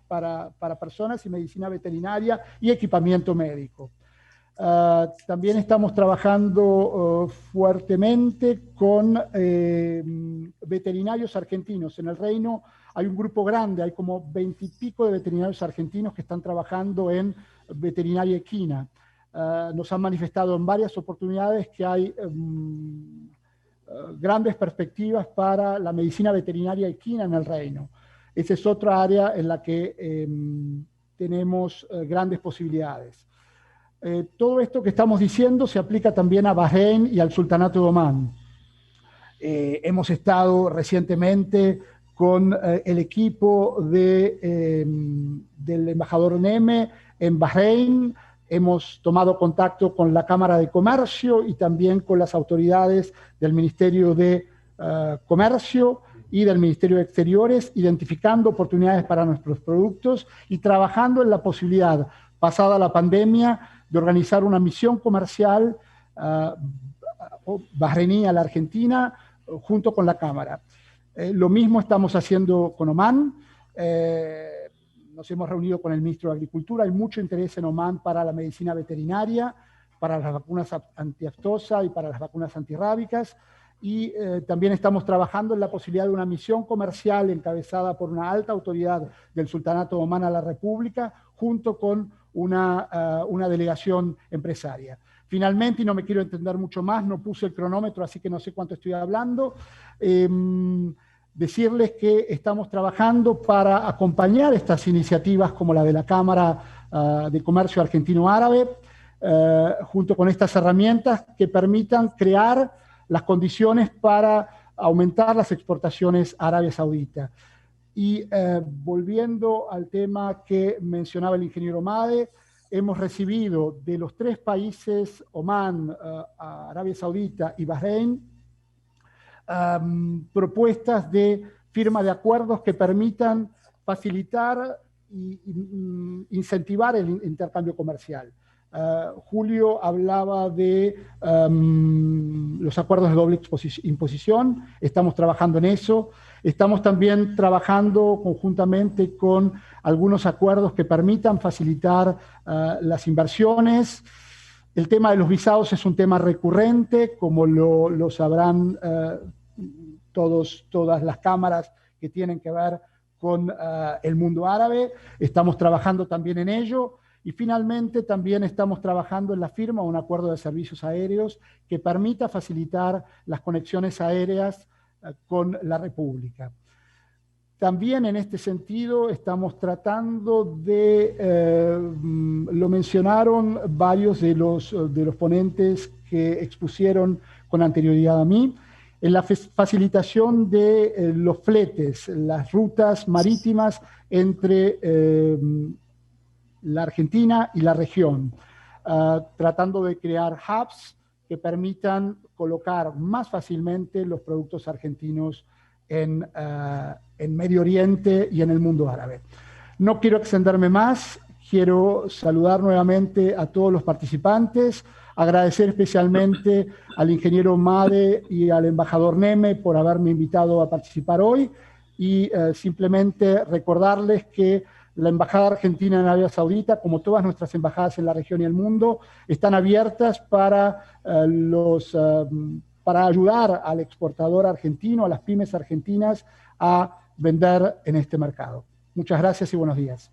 [SPEAKER 7] para personas y medicina veterinaria y equipamiento médico. También estamos trabajando fuertemente con veterinarios argentinos. En el reino hay un grupo grande, hay como 20 y pico de veterinarios argentinos que están trabajando en veterinaria equina. Nos han manifestado en varias oportunidades que hay grandes perspectivas para la medicina veterinaria equina en el reino. Esa es otra área en la que tenemos grandes posibilidades. Todo esto que estamos diciendo se aplica también a Bahrein y al Sultanato de Omán. Hemos estado recientemente con el equipo del embajador Neme en Bahrein. Hemos tomado contacto con la Cámara de Comercio y también con las autoridades del Ministerio de Comercio y del Ministerio de Exteriores, identificando oportunidades para nuestros productos y trabajando en la posibilidad, pasada la pandemia, de organizar una misión comercial bahrení a la Argentina junto con la Cámara. Lo mismo estamos haciendo con Omán. Nos hemos reunido con el ministro de Agricultura. Hay mucho interés en Omán para la medicina veterinaria, para las vacunas antiaftosa y para las vacunas antirrábicas. Y también estamos trabajando en la posibilidad de una misión comercial encabezada por una alta autoridad del Sultanato de Omán a la República, junto con una delegación empresaria. Finalmente, y no me quiero entender mucho más, no puse el cronómetro, así que no sé cuánto estoy hablando, decirles que estamos trabajando para acompañar estas iniciativas como la de la Cámara de Comercio Argentino-Árabe, junto con estas herramientas que permitan crear las condiciones para aumentar las exportaciones a Arabia Saudita. Y volviendo al tema que mencionaba el ingeniero Made, hemos recibido de los 3 países, Omán, Arabia Saudita y Bahrein, propuestas de firma de acuerdos que permitan facilitar e incentivar el intercambio comercial. Julio hablaba de los acuerdos de doble imposición. Estamos trabajando en eso. Estamos también trabajando conjuntamente con algunos acuerdos que permitan facilitar las inversiones. El tema de los visados es un tema recurrente, como lo sabrán todas las cámaras que tienen que ver con el mundo árabe. Estamos trabajando también en ello. Y finalmente también estamos trabajando en la firma de un acuerdo de servicios aéreos que permita facilitar las conexiones aéreas con la República. También en este sentido estamos tratando de, lo mencionaron varios de los ponentes que expusieron con anterioridad a mí, en la facilitación de los fletes, las rutas marítimas entre la Argentina y la región, tratando de crear hubs que permitan colocar más fácilmente los productos argentinos en Medio Oriente y en el mundo árabe. No quiero extenderme más, quiero saludar nuevamente a todos los participantes, agradecer especialmente al ingeniero Made y al embajador Neme por haberme invitado a participar hoy, y simplemente recordarles que la Embajada Argentina en Arabia Saudita, como todas nuestras embajadas en la región y el mundo, están abiertas para ayudar al exportador argentino, a las pymes argentinas, a vender en este mercado. Muchas gracias y buenos días.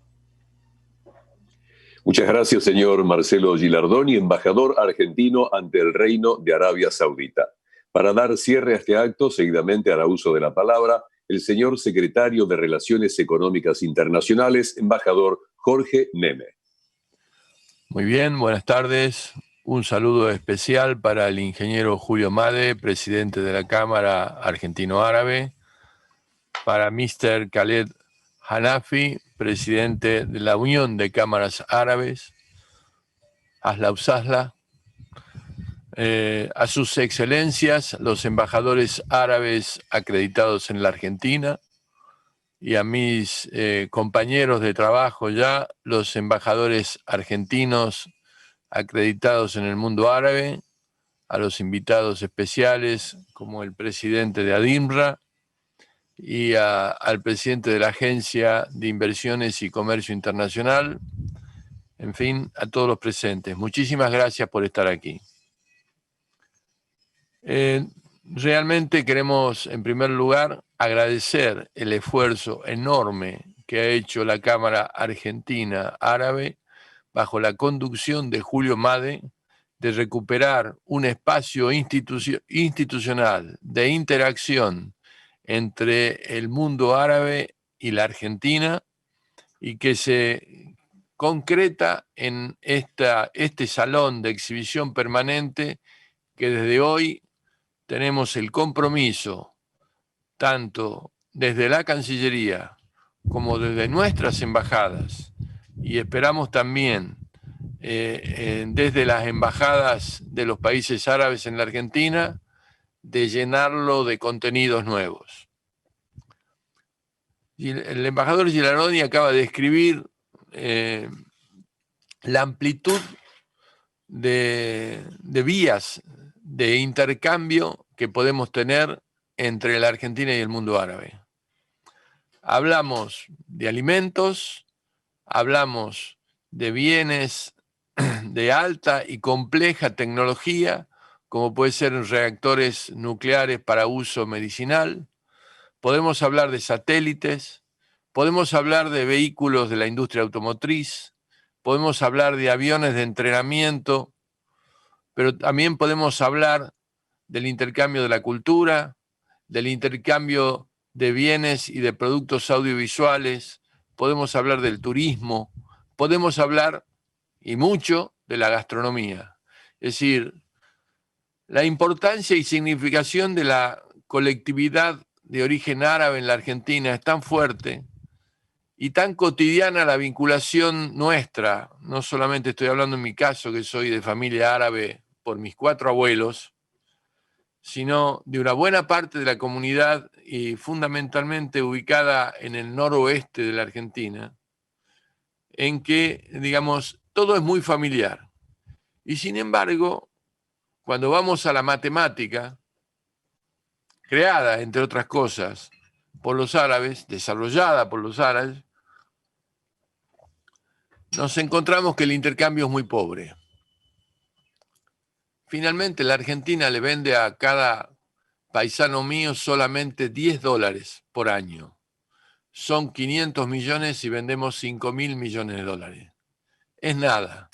[SPEAKER 1] Muchas gracias, señor Marcelo Gilardoni, embajador argentino ante el Reino de Arabia Saudita. Para dar cierre a este acto, seguidamente hará uso de la palabra el señor secretario de Relaciones Económicas Internacionales, embajador Jorge Neme.
[SPEAKER 8] Muy bien, buenas tardes. Un saludo especial para el ingeniero Julio Made, presidente de la Cámara Argentino-Árabe, para Mr. Khaled Hanafi, presidente de la Unión de Cámaras Árabes, Asla Usasla, a sus excelencias, los embajadores árabes acreditados en la Argentina, y a mis compañeros de trabajo ya, los embajadores argentinos acreditados en el mundo árabe, a los invitados especiales como el presidente de ADINRA y al presidente de la Agencia de Inversiones y Comercio Internacional, en fin, a todos los presentes. Muchísimas gracias por estar aquí. Realmente queremos, en primer lugar, agradecer el esfuerzo enorme que ha hecho la Cámara Argentina Árabe bajo la conducción de Julio Made, de recuperar un espacio institucional de interacción entre el mundo árabe y la Argentina, y que se concreta en este salón de exhibición permanente que desde hoy tenemos el compromiso, tanto desde la Cancillería como desde nuestras embajadas, y esperamos también desde las embajadas de los países árabes en la Argentina, de llenarlo de contenidos nuevos. Y el embajador Gilardoni acaba de describir la amplitud de vías de intercambio que podemos tener entre la Argentina y el mundo árabe. Hablamos de alimentos, hablamos de bienes de alta y compleja tecnología, como puede ser reactores nucleares para uso medicinal. Podemos hablar de satélites, podemos hablar de vehículos de la industria automotriz, podemos hablar de aviones de entrenamiento, pero también podemos hablar del intercambio de la cultura, del intercambio de bienes y de productos audiovisuales, podemos hablar del turismo, podemos hablar, y mucho, de la gastronomía. Es decir, la importancia y significación de la colectividad de origen árabe en la Argentina es tan fuerte y tan cotidiana la vinculación nuestra. No solamente estoy hablando en mi caso, que soy de familia árabe por mis 4 abuelos, sino de una buena parte de la comunidad, y fundamentalmente ubicada en el noroeste de la Argentina, en que, digamos, todo es muy familiar. Y sin embargo, cuando vamos a la matemática, creada, entre otras cosas, por los árabes, desarrollada por los árabes, nos encontramos que el intercambio es muy pobre. Finalmente, la Argentina le vende a cada paisano mío, solamente $10 por año. Son 500 millones y vendemos 5.000 millones de dólares. Es nada.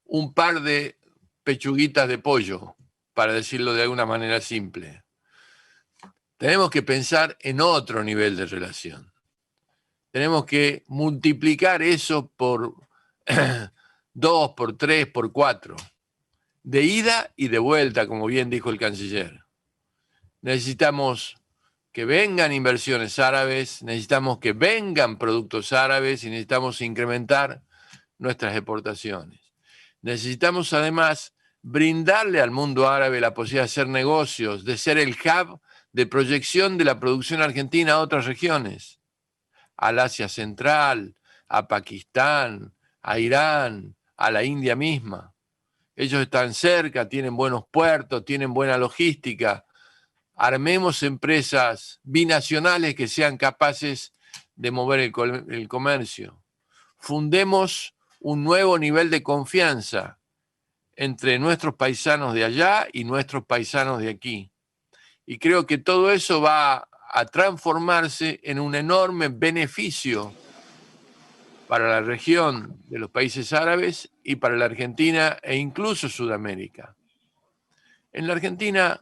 [SPEAKER 8] Un par de pechuguitas de pollo, para decirlo de alguna manera simple. Tenemos que pensar en otro nivel de relación. Tenemos que multiplicar eso por 2, por 3, por 4. De ida y de vuelta, como bien dijo el canciller. Necesitamos que vengan inversiones árabes, necesitamos que vengan productos árabes y necesitamos incrementar nuestras exportaciones. Necesitamos además brindarle al mundo árabe la posibilidad de hacer negocios, de ser el hub de proyección de la producción argentina a otras regiones, al Asia Central, a Pakistán, a Irán, a la India misma. Ellos están cerca, tienen buenos puertos, tienen buena logística. Armemos empresas binacionales que sean capaces de mover el comercio. Fundemos un nuevo nivel de confianza entre nuestros paisanos de allá y nuestros paisanos de aquí. Y creo que todo eso va a transformarse en un enorme beneficio para la región de los países árabes y para la Argentina e incluso Sudamérica. En la Argentina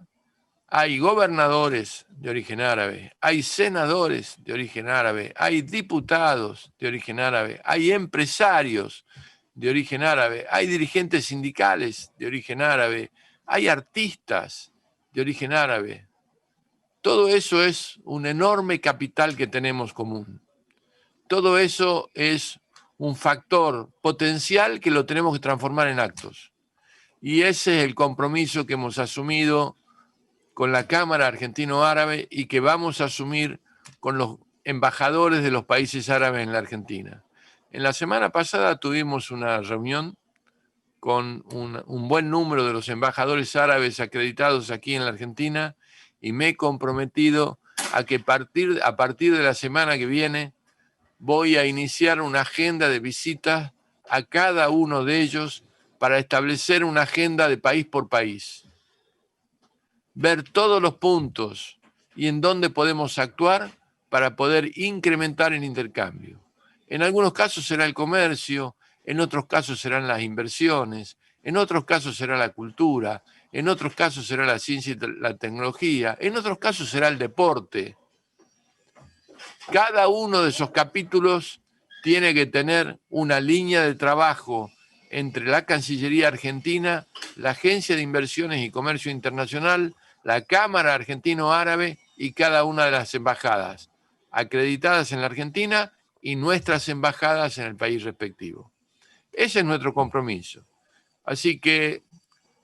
[SPEAKER 8] hay gobernadores de origen árabe, hay senadores de origen árabe, hay diputados de origen árabe, hay empresarios de origen árabe, hay dirigentes sindicales de origen árabe, hay artistas de origen árabe. Todo eso es un enorme capital que tenemos común. Todo eso es un factor potencial que lo tenemos que transformar en actos. Y ese es el compromiso que hemos asumido con la Cámara Argentino-Árabe y que vamos a asumir con los embajadores de los países árabes en la Argentina. En la semana pasada tuvimos una reunión con un buen número de los embajadores árabes acreditados aquí en la Argentina y me he comprometido a que a partir de la semana que viene voy a iniciar una agenda de visitas a cada uno de ellos para establecer una agenda de país por país. Ver todos los puntos y en dónde podemos actuar para poder incrementar el intercambio. En algunos casos será el comercio, en otros casos serán las inversiones, en otros casos será la cultura, en otros casos será la ciencia y la tecnología, en otros casos será el deporte. Cada uno de esos capítulos tiene que tener una línea de trabajo entre la Cancillería Argentina, la Agencia de Inversiones y Comercio Internacional, la Cámara Argentino-Árabe y cada una de las embajadas acreditadas en la Argentina y nuestras embajadas en el país respectivo. Ese es nuestro compromiso. Así que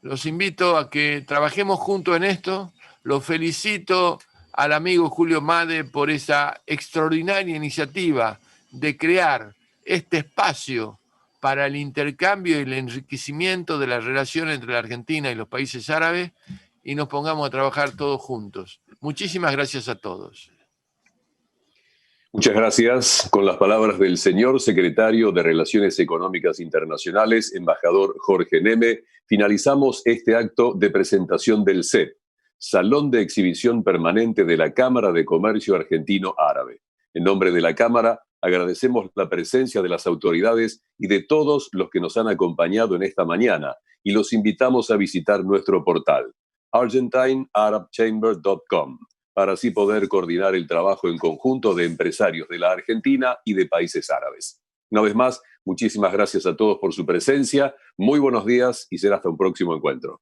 [SPEAKER 8] los invito a que trabajemos juntos en esto. Los felicito al amigo Julio Made por esa extraordinaria iniciativa de crear este espacio para el intercambio y el enriquecimiento de la relación entre la Argentina y los países árabes y nos pongamos a trabajar todos juntos. Muchísimas gracias a todos.
[SPEAKER 1] Muchas gracias. Con las palabras del señor secretario de Relaciones Económicas Internacionales, embajador Jorge Neme, finalizamos este acto de presentación del CEP, Salón de Exhibición Permanente de la Cámara de Comercio Argentino-Árabe. En nombre de la Cámara, agradecemos la presencia de las autoridades y de todos los que nos han acompañado en esta mañana y los invitamos a visitar nuestro portal argentinearabchamber.com para así poder coordinar el trabajo en conjunto de empresarios de la Argentina y de países árabes. Una vez más, muchísimas gracias a todos por su presencia, muy buenos días y será hasta un próximo encuentro.